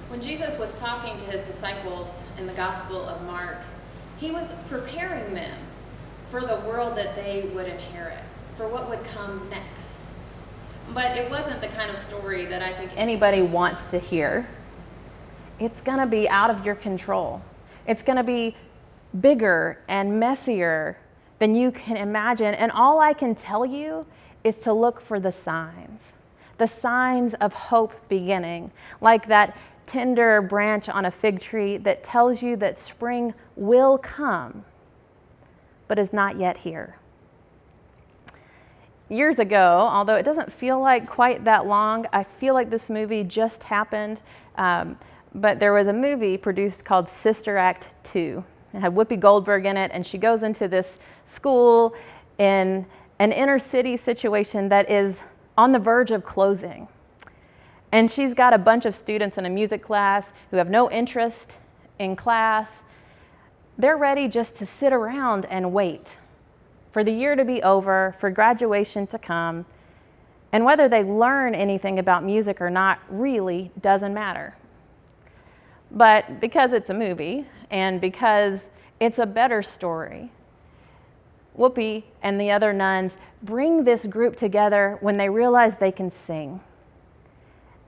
When Jesus was talking to his disciples in the Gospel of Mark, he was preparing them for the world that they would inherit, for what would come next. But it wasn't the kind of story that I think anybody wants to hear. It's going to be out of your control. It's going to be bigger and messier than you can imagine. And all I can tell you is to look for the signs of hope beginning, like that tender branch on a fig tree that tells you that spring will come, but is not yet here. Years ago, although it doesn't feel like quite that long, I feel like this movie just happened, but there was a movie produced called Sister Act 2. It had Whoopi Goldberg in it, and she goes into this school in an inner city situation that is on the verge of closing. And she's got a bunch of students in a music class who have no interest in class. They're ready just to sit around and wait for the year to be over, for graduation to come. And whether they learn anything about music or not really doesn't matter. But because it's a movie and because it's a better story, Whoopi and the other nuns bring this group together when they realize they can sing.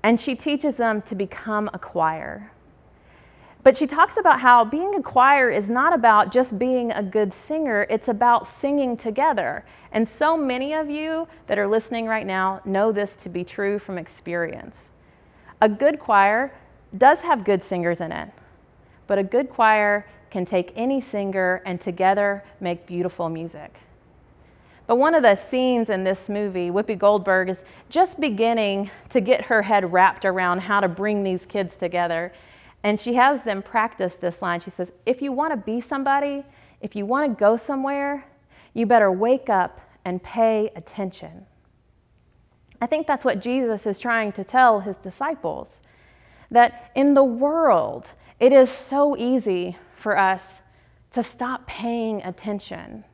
And she teaches them to become a choir. But she talks about how being a choir is not about just being a good singer, it's about singing together. And so many of you that are listening right now know this to be true from experience. A good choir does have good singers in it, but a good choir can take any singer and together make beautiful music. But one of the scenes in this movie, Whoopi Goldberg is just beginning to get her head wrapped around how to bring these kids together. And she has them practice this line. She says, if you want to be somebody, if you want to go somewhere, you better wake up and pay attention. I think that's what Jesus is trying to tell his disciples, that in the world, it is so easy for us to stop paying attention.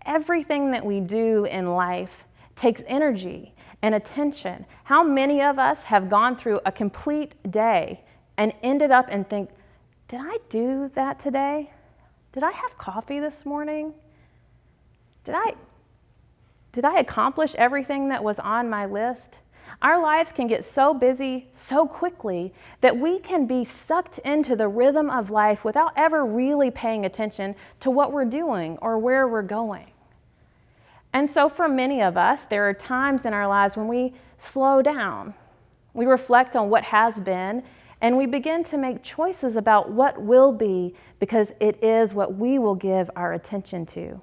Everything that we do in life takes energy and attention. How many of us have gone through a complete day and ended up and think, did I do that today? Did I have coffee this morning? Did I accomplish everything that was on my list? Our lives can get so busy so quickly that we can be sucked into the rhythm of life without ever really paying attention to what we're doing or where we're going. And so for many of us, there are times in our lives when we slow down. We reflect on what has been, and we begin to make choices about what will be, because it is what we will give our attention to.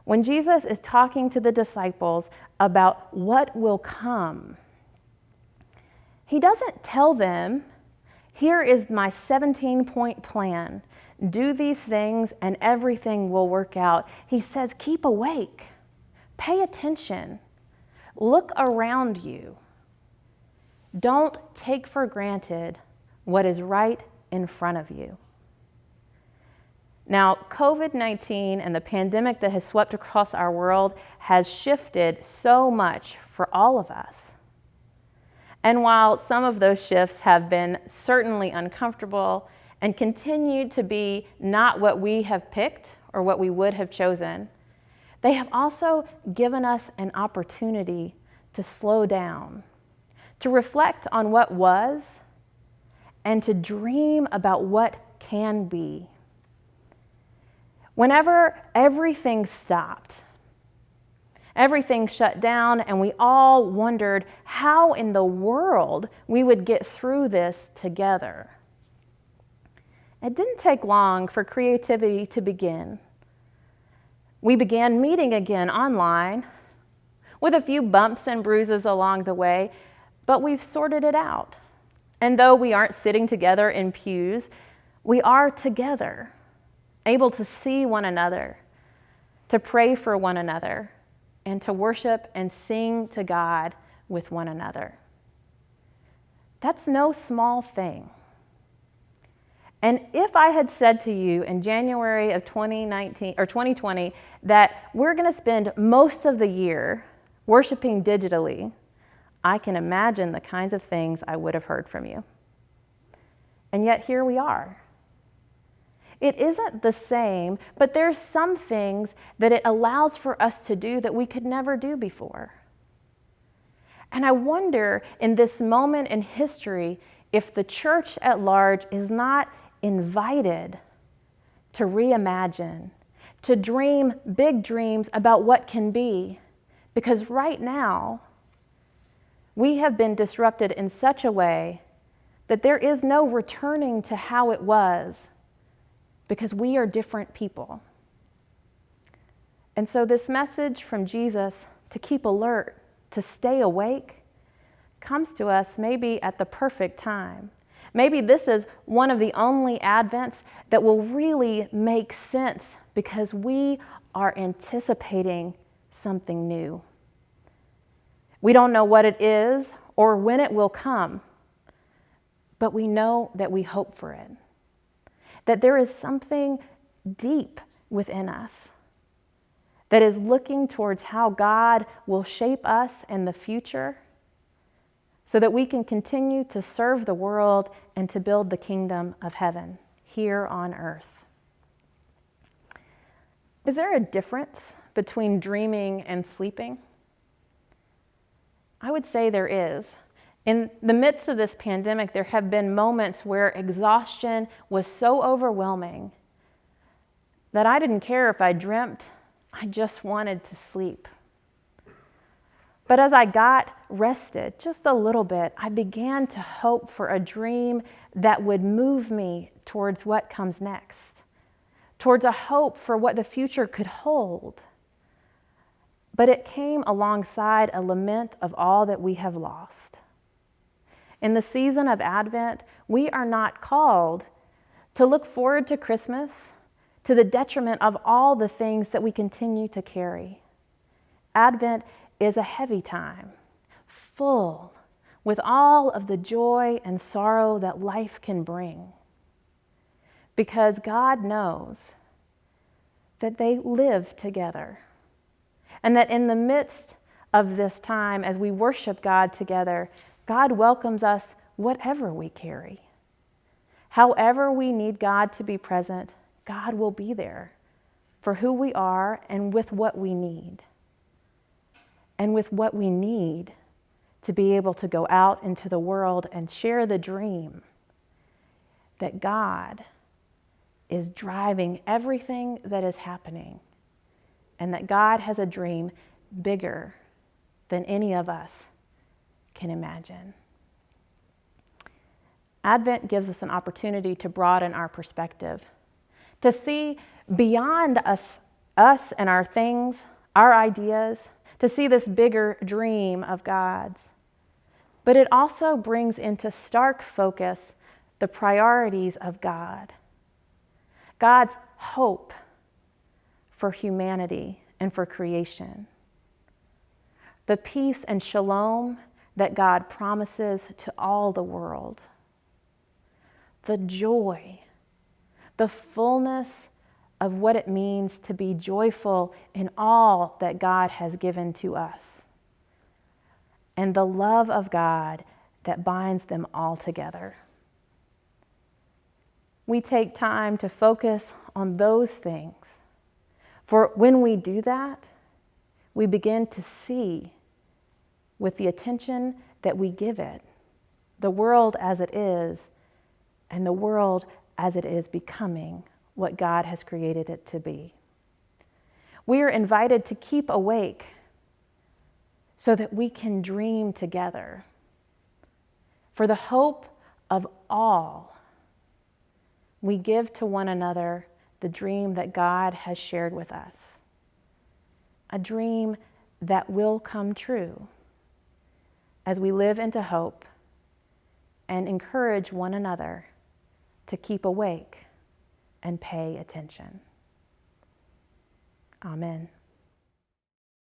When Jesus is talking to the disciples about what will come, he doesn't tell them, here is my 17-point plan. Do these things and everything will work out. He says, keep awake. Pay attention. Look around you. Don't take for granted what is right in front of you. Now, COVID-19 and the pandemic that has swept across our world has shifted so much for all of us. And while some of those shifts have been certainly uncomfortable and continue to be not what we have picked or what we would have chosen, they have also given us an opportunity to slow down, to reflect on what was, and to dream about what can be. Whenever everything stopped, everything shut down, and we all wondered how in the world we would get through this together, it didn't take long for creativity to begin. We began meeting again online with a few bumps and bruises along the way, but we've sorted it out. And though we aren't sitting together in pews, we are together, able to see one another, to pray for one another, and to worship and sing to God with one another. That's no small thing. And if I had said to you in January of 2019 or 2020 that we're going to spend most of the year worshiping digitally, I can imagine the kinds of things I would have heard from you. And yet here we are. It isn't the same, but there's some things that it allows for us to do that we could never do before. And I wonder in this moment in history if the church at large is not invited to reimagine, to dream big dreams about what can be. Because right now, we have been disrupted in such a way that there is no returning to how it was, because we are different people. And so this message from Jesus to keep alert, to stay awake, comes to us maybe at the perfect time. Maybe this is one of the only Advents that will really make sense because we are anticipating something new. We don't know what it is or when it will come, but we know that we hope for it. That there is something deep within us that is looking towards how God will shape us in the future so that we can continue to serve the world and to build the kingdom of heaven here on earth. Is there a difference between dreaming and sleeping? I would say there is. In the midst of this pandemic, there have been moments where exhaustion was so overwhelming that I didn't care if I dreamt, I just wanted to sleep. But as I got rested just a little bit, I began to hope for a dream that would move me towards what comes next, towards a hope for what the future could hold. But it came alongside a lament of all that we have lost. In the season of Advent, we are not called to look forward to Christmas to the detriment of all the things that we continue to carry. Advent is a heavy time, full with all of the joy and sorrow that life can bring. Because God knows that they live together. And that in the midst of this time, as we worship God together, God welcomes us whatever we carry. However we need God to be present, God will be there for who we are and with what we need. And with what we need to be able to go out into the world and share the dream that God is driving everything that is happening, and that God has a dream bigger than any of us can imagine. Advent gives us an opportunity to broaden our perspective, to see beyond us and our things, our ideas, to see this bigger dream of God's. But it also brings into stark focus the priorities of God. God's hope for humanity and for creation. The peace and shalom that God promises to all the world. The joy, the fullness of what it means to be joyful in all that God has given to us. And the love of God that binds them all together. We take time to focus on those things. For when we do that, we begin to see with the attention that we give it, the world as it is, and the world as it is becoming what God has created it to be. We are invited to keep awake so that we can dream together for the hope of all. We give to one another the dream that God has shared with us, a dream that will come true as we live into hope and encourage one another to keep awake and pay attention. Amen.